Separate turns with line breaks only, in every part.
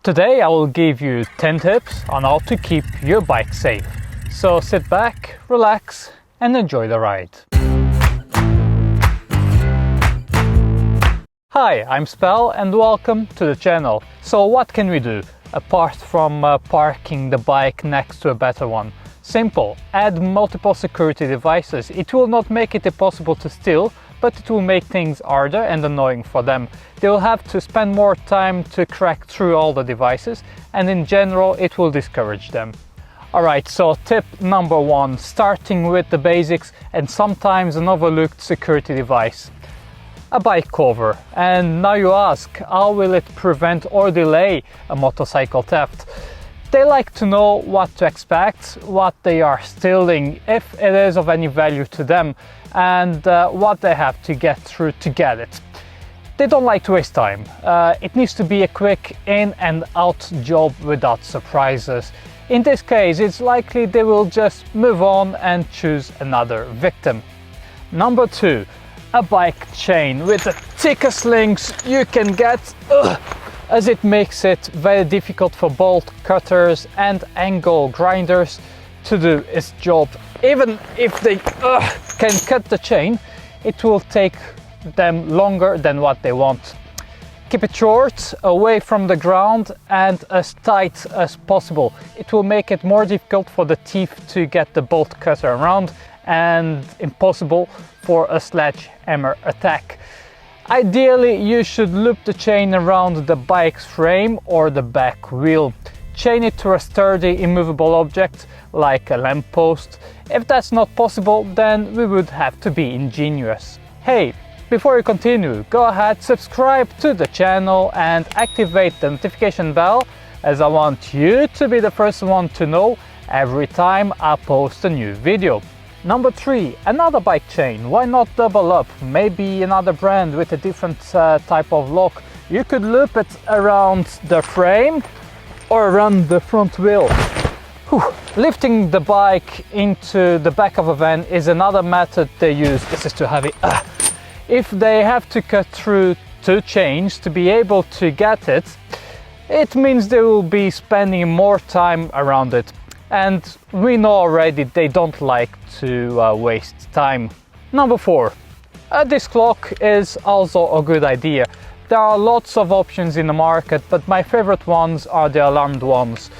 Today I will give you 10 tips on how to keep your bike safe. So sit back, relax and enjoy the ride. Hi, I'm Spell and welcome to the channel. So what can we do apart from parking the bike next to a better one? Simple, add multiple security devices. It will not make it impossible to steal, but it will make things harder and annoying for them. They will have to spend more time to crack through all the devices, and in general it will discourage them. Alright, so tip number 1, starting with the basics and sometimes an overlooked security device. A bike cover. And now you ask, how will it prevent or delay a motorcycle theft? They like to know what to expect, what they are stealing, if it is of any value to them, and what they have to get through to get it. They don't like to waste time. It needs to be a quick in and out job without surprises. In this case, it's likely they will just move on and choose another victim. Number 2, a bike chain with the thickest links you can get, as it makes it very difficult for bolt cutters and angle grinders to do its job. Even if they can cut the chain, it will take them longer than what they want. Keep it short, away from the ground and as tight as possible. It will make it more difficult for the thief to get the bolt cutter around and impossible for a sledgehammer attack. Ideally, you should loop the chain around the bike's frame or the back wheel. Chain it to a sturdy, immovable object like a lamppost. If that's not possible, then we would have to be ingenious. Hey, before you continue, go ahead, subscribe to the channel and activate the notification bell, as I want you to be the first one to know every time I post a new video. Number 3, another bike chain. Why not double up? Maybe another brand with a different type of lock. You could loop it around the frame or around the front wheel. Lifting the bike into the back of a van is another method they use. This is too heavy. If they have to cut through 2 chains to be able to get it, it means they will be spending more time around it. And we know already they don't like to waste time. Number 4, a disc lock is also a good idea. There are lots of options in the market, but my favorite ones are the alarmed ones.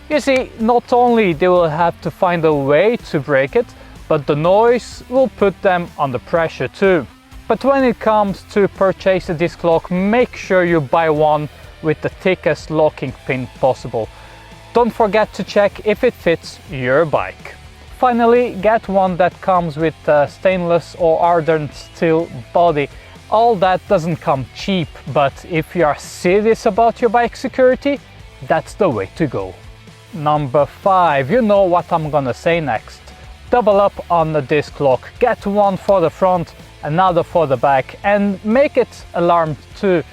You see, not only they will have to find a way to break it, but the noise will put them under pressure too. But when it comes to purchase a disc lock, make sure you buy one with the thickest locking pin possible. Don't forget to check if it fits your bike. Finally, get one that comes with a stainless or hardened steel body. All that doesn't come cheap, but if you are serious about your bike security, that's the way to go. Number 5, you know what I'm gonna say next. Double up on the disc lock. Get one for the front, another for the back, and make it alarmed too.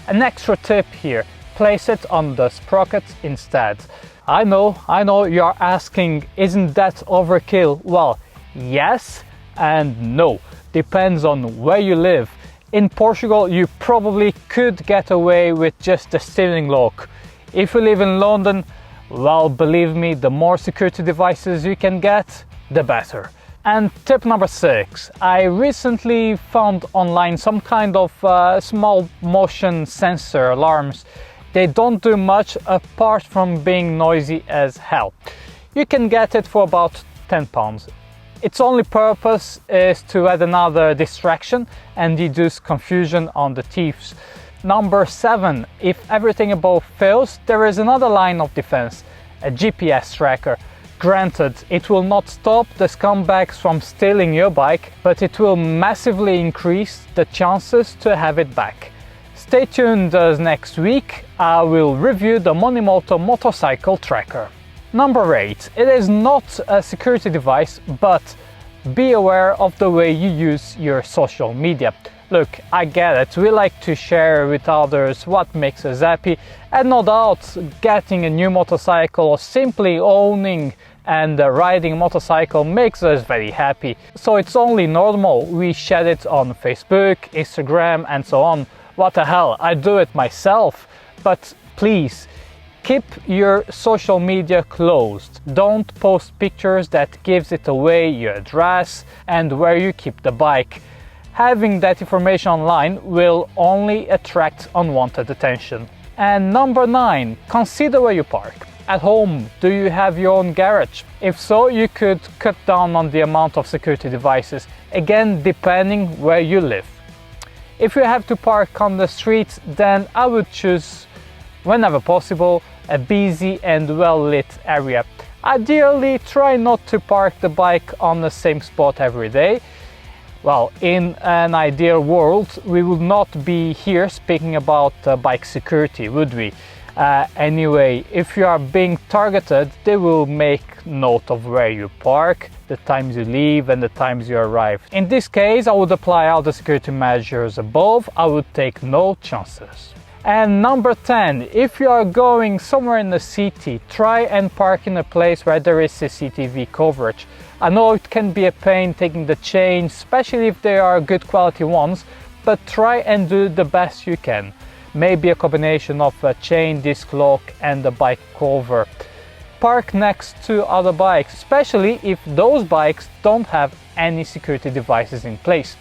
An extra tip here, place it on the sprocket instead. I know you're asking, isn't that overkill? Well, yes and no, depends on where you live. In Portugal, you probably could get away with just the steering lock. If you live in London, well, believe me, the more security devices you can get, the better. And tip number 6, I recently found online some kind of small motion sensor alarms. They don't do much apart from being noisy as hell. You can get it for about £10. Its only purpose is to add another distraction and reduce confusion on the thieves. Number 7, if everything above fails, there is another line of defense, a GPS tracker. Granted, it will not stop the scumbags from stealing your bike, but it will massively increase the chances to have it back. Stay tuned, as next week I will review the Monimoto motorcycle tracker. Number 8, it is not a security device, but be aware of the way you use your social media. Look, I get it, we like to share with others what makes us happy, and no doubt getting a new motorcycle or simply owning and riding a motorcycle makes us very happy. So it's only normal we share it on Facebook, Instagram and so on. What the hell, I do it myself. But please, Keep your social media closed. Don't post pictures that gives it away your address and where you keep the bike. Having that information online will only attract unwanted attention. And number 9, consider where you park. At home, do you have your own garage? If so, you could cut down on the amount of security devices, again depending where you live. If you have to park on the street, then I would choose, whenever possible, a busy and well-lit area. Ideally, try not to park the bike on the same spot every day. Well, in an ideal world, we would not be here speaking about bike security, would we? Anyway, if you are being targeted, they will make note of where you park, the times you leave and the times you arrive. In this case, I would apply all the security measures above. I would take no chances. And number 10, if you are going somewhere in the city, try and park in a place where there is CCTV coverage. I know it can be a pain taking the chains, especially if they are good quality ones, but try and do the best you can. Maybe a combination of a chain, disc lock and a bike cover. Park next to other bikes, especially if those bikes don't have any security devices in place.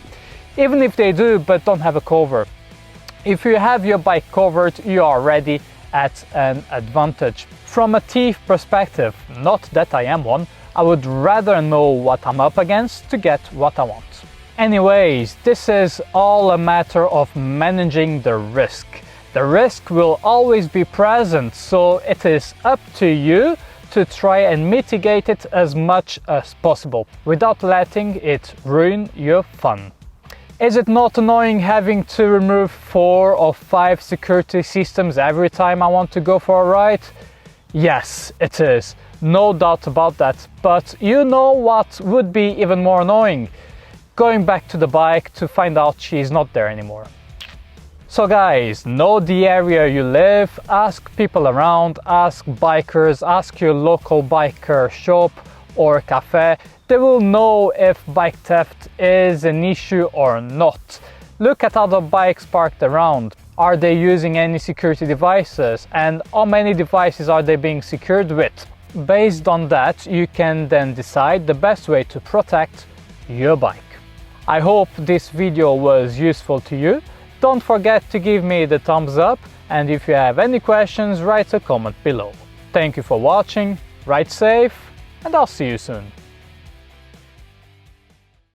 Even if they do but don't have a cover. If you have your bike covered, you are already at an advantage. From a thief perspective, not that I am one, I would rather know what I'm up against to get what I want. Anyways, this is all a matter of managing the risk. The risk will always be present, so it is up to you to try and mitigate it as much as possible, without letting it ruin your fun. Is it not annoying having to remove 4 or 5 security systems every time I want to go for a ride? Yes, it is. No doubt about that. But you know what would be even more annoying? Going back to the bike to find out she's not there anymore. So guys, know the area you live, ask people around, ask bikers, ask your local biker shop or cafe. They will know if bike theft is an issue or not. Look at other bikes parked around. Are they using any security devices? And how many devices are they being secured with? Based on that, you can then decide the best way to protect your bike. I hope this video was useful to you. Don't forget to give me the thumbs up, and if you have any questions, write a comment below. Thank you for watching, ride safe, and I'll see you soon.